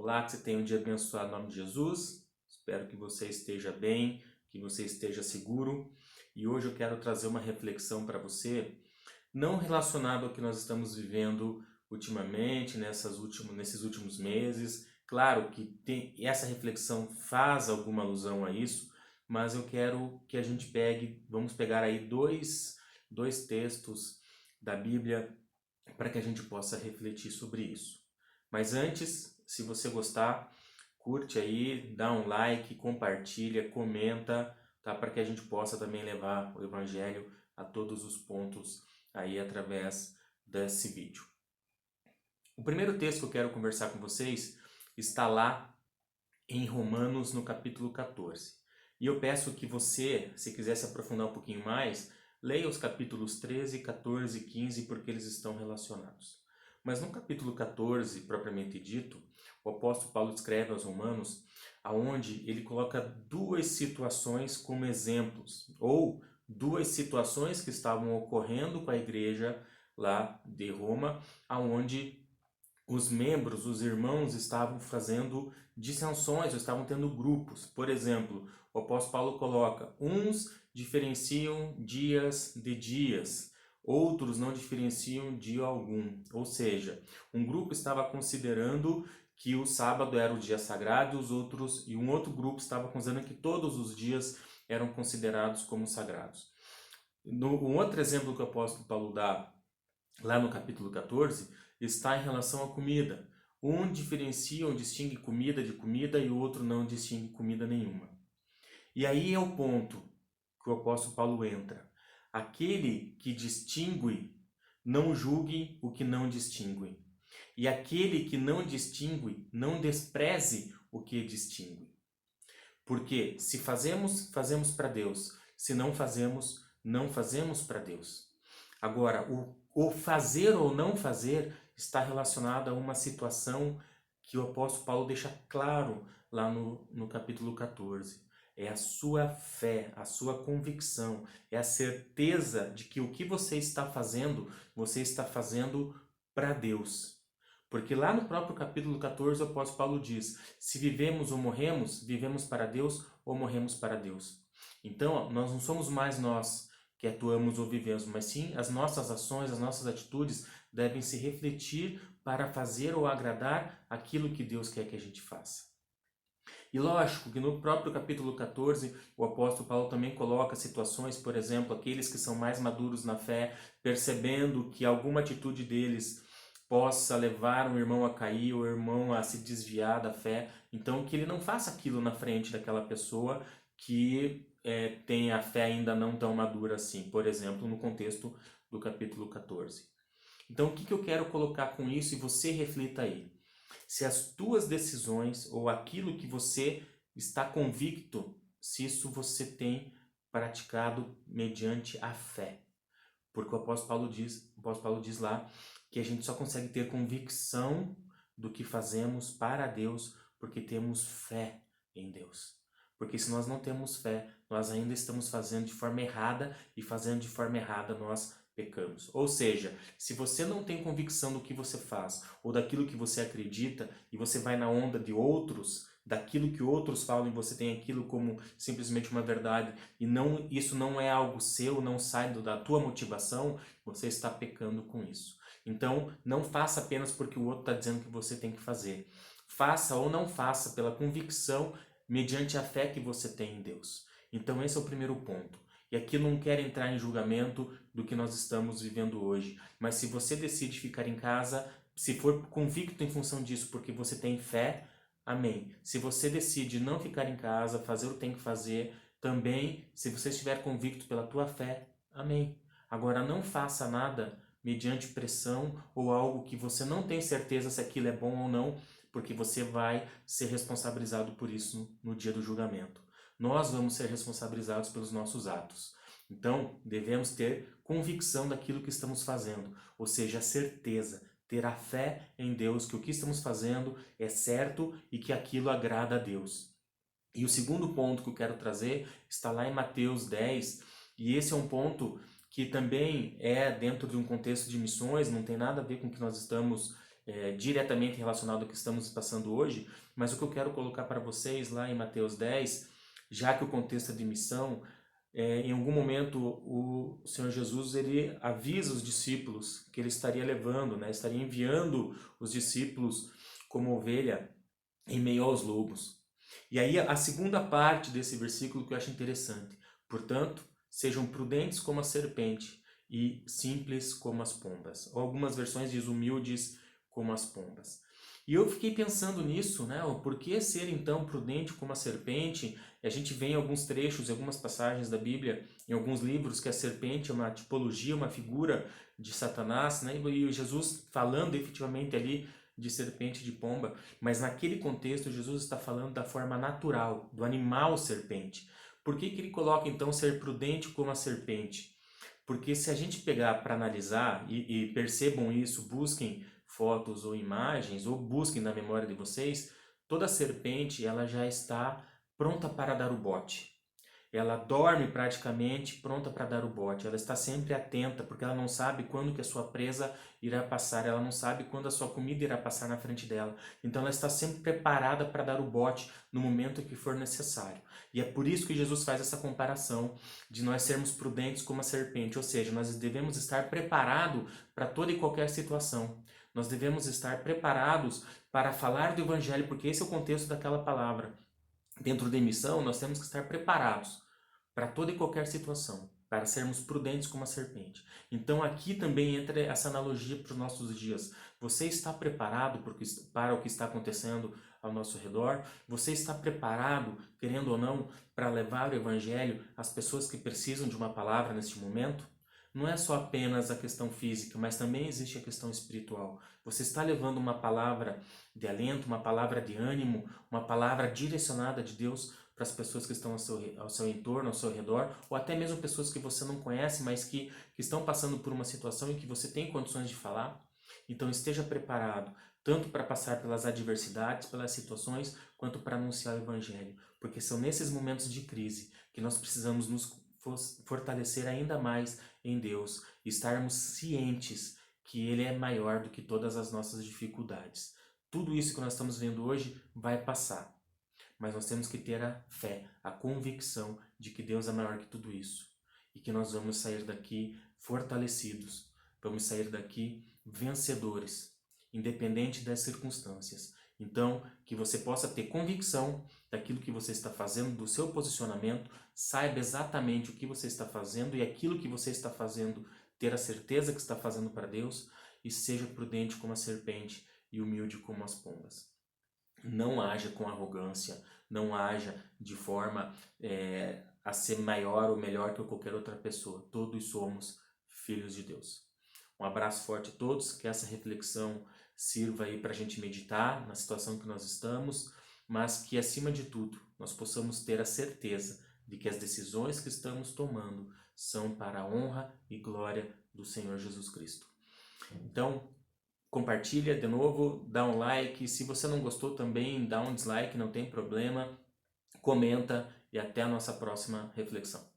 Olá, que você tenha um dia abençoado em nome de Jesus. Espero que você esteja bem, que você esteja seguro. E hoje eu quero trazer uma reflexão para você, não relacionado ao que nós estamos vivendo ultimamente, nesses últimos meses. Claro que essa reflexão faz alguma alusão a isso, mas eu quero que a gente vamos pegar aí dois textos da Bíblia para que a gente possa refletir sobre isso. Mas antes, se você gostar, curte aí, dá um like, compartilha, comenta, tá? Para que a gente possa também levar o Evangelho a todos os pontos aí através desse vídeo. O primeiro texto que eu quero conversar com vocês está lá em Romanos, no capítulo 14. E eu peço que você, se quiser se aprofundar um pouquinho mais, leia os capítulos 13, 14 e 15, porque eles estão relacionados. Mas no capítulo 14, propriamente dito, o apóstolo Paulo escreve aos Romanos, aonde ele coloca duas situações como exemplos, ou duas situações que estavam ocorrendo com a igreja lá de Roma, aonde os membros, os irmãos estavam fazendo dissensões, ou estavam tendo grupos. Por exemplo, o apóstolo Paulo coloca: uns diferenciam dias de dias, outros não diferenciam dia algum. Ou seja, um grupo estava considerando que o sábado era o dia sagrado, e um outro grupo estava considerando que todos os dias eram considerados como sagrados. Um outro exemplo que o apóstolo Paulo dá lá no capítulo 14 está em relação à comida. Um distingue comida de comida e o outro não distingue comida nenhuma. E aí é o ponto que o apóstolo Paulo entra. Aquele que distingue, não julgue o que não distingue. E aquele que não distingue, não despreze o que distingue. Porque se fazemos, fazemos para Deus. Se não fazemos, não fazemos para Deus. Agora, o fazer ou não fazer está relacionado a uma situação que o apóstolo Paulo deixa claro lá no capítulo 14. É a sua fé, a sua convicção, é a certeza de que o que você está fazendo para Deus. Porque lá no próprio capítulo 14 o apóstolo Paulo diz: se vivemos ou morremos, vivemos para Deus ou morremos para Deus. Então, nós não somos mais nós que atuamos ou vivemos, mas sim as nossas ações, as nossas atitudes devem se refletir para fazer ou agradar aquilo que Deus quer que a gente faça. E lógico que no próprio capítulo 14, o apóstolo Paulo também coloca situações, por exemplo, aqueles que são mais maduros na fé, percebendo que alguma atitude deles possa levar um irmão a cair, ou o irmão a se desviar da fé, então que ele não faça aquilo na frente daquela pessoa que tem a fé ainda não tão madura assim, por exemplo, no contexto do capítulo 14. Então, o que eu quero colocar com isso, e você reflita aí? Se as tuas decisões ou aquilo que você está convicto, se isso você tem praticado mediante a fé. Porque o apóstolo Paulo diz lá que a gente só consegue ter convicção do que fazemos para Deus porque temos fé em Deus. Porque se nós não temos fé, nós ainda estamos fazendo de forma errada, e fazendo de forma errada nós pecamos. Ou seja, se você não tem convicção do que você faz ou daquilo que você acredita e você vai na onda de outros, daquilo que outros falam, e você tem aquilo como simplesmente uma verdade, e isso não é algo seu, não sai da tua motivação, você está pecando com isso. Então, não faça apenas porque o outro está dizendo que você tem que fazer. Faça ou não faça pela convicção, mediante a fé que você tem em Deus. Então, esse é o primeiro ponto. E aqui não quero entrar em julgamento do que nós estamos vivendo hoje, mas se você decide ficar em casa, se for convicto em função disso porque você tem fé, amém. Se você decide não ficar em casa, fazer o que tem que fazer, também, se você estiver convicto pela tua fé, amém. Agora, não faça nada mediante pressão ou algo que você não tem certeza se aquilo é bom ou não, porque você vai ser responsabilizado por isso no dia do julgamento. Nós vamos ser responsabilizados pelos nossos atos. Então, devemos ter convicção daquilo que estamos fazendo, ou seja, a certeza, ter a fé em Deus que o que estamos fazendo é certo e que aquilo agrada a Deus. E o segundo ponto que eu quero trazer está lá em Mateus 10, e esse é um ponto que também é dentro de um contexto de missões, não tem nada a ver com o que nós estamos diretamente relacionado ao que estamos passando hoje, mas o que eu quero colocar para vocês lá em Mateus 10, já que o contexto é de missão, em algum momento o Senhor Jesus ele avisa os discípulos que ele estaria levando, né, estaria enviando os discípulos como ovelha em meio aos lobos. E aí a segunda parte desse versículo que eu acho interessante. Portanto, sejam prudentes como a serpente e simples como as pombas. Ou algumas versões diz humildes como as pombas. E eu fiquei pensando nisso, né? O porquê ser então prudente como a serpente? E a gente vê em alguns trechos, em algumas passagens da Bíblia, em alguns livros, que a serpente é uma tipologia, uma figura de Satanás, né? E Jesus falando efetivamente ali de serpente, de pomba, mas naquele contexto Jesus está falando da forma natural, do animal serpente. Por que que ele coloca então ser prudente como a serpente? Porque se a gente pegar para analisar, e percebam isso, busquem fotos ou imagens, ou busquem na memória de vocês, toda serpente ela já está pronta para dar o bote. Ela dorme praticamente pronta para dar o bote. Ela está sempre atenta, porque ela não sabe quando que a sua presa irá passar, ela não sabe quando a sua comida irá passar na frente dela. Então ela está sempre preparada para dar o bote no momento que for necessário. E é por isso que Jesus faz essa comparação de nós sermos prudentes como a serpente, ou seja, nós devemos estar preparados para toda e qualquer situação. Nós devemos estar preparados para falar do evangelho, porque esse é o contexto daquela palavra. Dentro da missão, nós temos que estar preparados para toda e qualquer situação, para sermos prudentes como a serpente. Então aqui também entra essa analogia para os nossos dias. Você está preparado para o que está acontecendo ao nosso redor? Você está preparado, querendo ou não, para levar o evangelho às pessoas que precisam de uma palavra neste momento? Não é só apenas a questão física, mas também existe a questão espiritual. Você está levando uma palavra de alento, uma palavra de ânimo, uma palavra direcionada de Deus para as pessoas que estão ao seu entorno, ao seu redor, ou até mesmo pessoas que você não conhece, mas que estão passando por uma situação em que você tem condições de falar. Então esteja preparado, tanto para passar pelas adversidades, pelas situações, quanto para anunciar o Evangelho. Porque são nesses momentos de crise que nós precisamos nos fortalecer ainda mais em Deus, estarmos cientes que Ele é maior do que todas as nossas dificuldades. Tudo isso que nós estamos vendo hoje vai passar, mas nós temos que ter a fé, a convicção de que Deus é maior que tudo isso e que nós vamos sair daqui fortalecidos, vamos sair daqui vencedores, independente das circunstâncias. Então, que você possa ter convicção daquilo que você está fazendo, do seu posicionamento, saiba exatamente o que você está fazendo e aquilo que você está fazendo, ter a certeza que está fazendo para Deus, e seja prudente como a serpente e humilde como as pombas. Não haja com arrogância, não haja de forma a ser maior ou melhor que qualquer outra pessoa. Todos somos filhos de Deus. Um abraço forte a todos, que essa reflexão sirva aí para a gente meditar na situação que nós estamos, mas que acima de tudo nós possamos ter a certeza de que as decisões que estamos tomando são para a honra e glória do Senhor Jesus Cristo. Então, compartilha de novo, dá um like, se você não gostou também, dá um dislike, não tem problema, comenta e até a nossa próxima reflexão.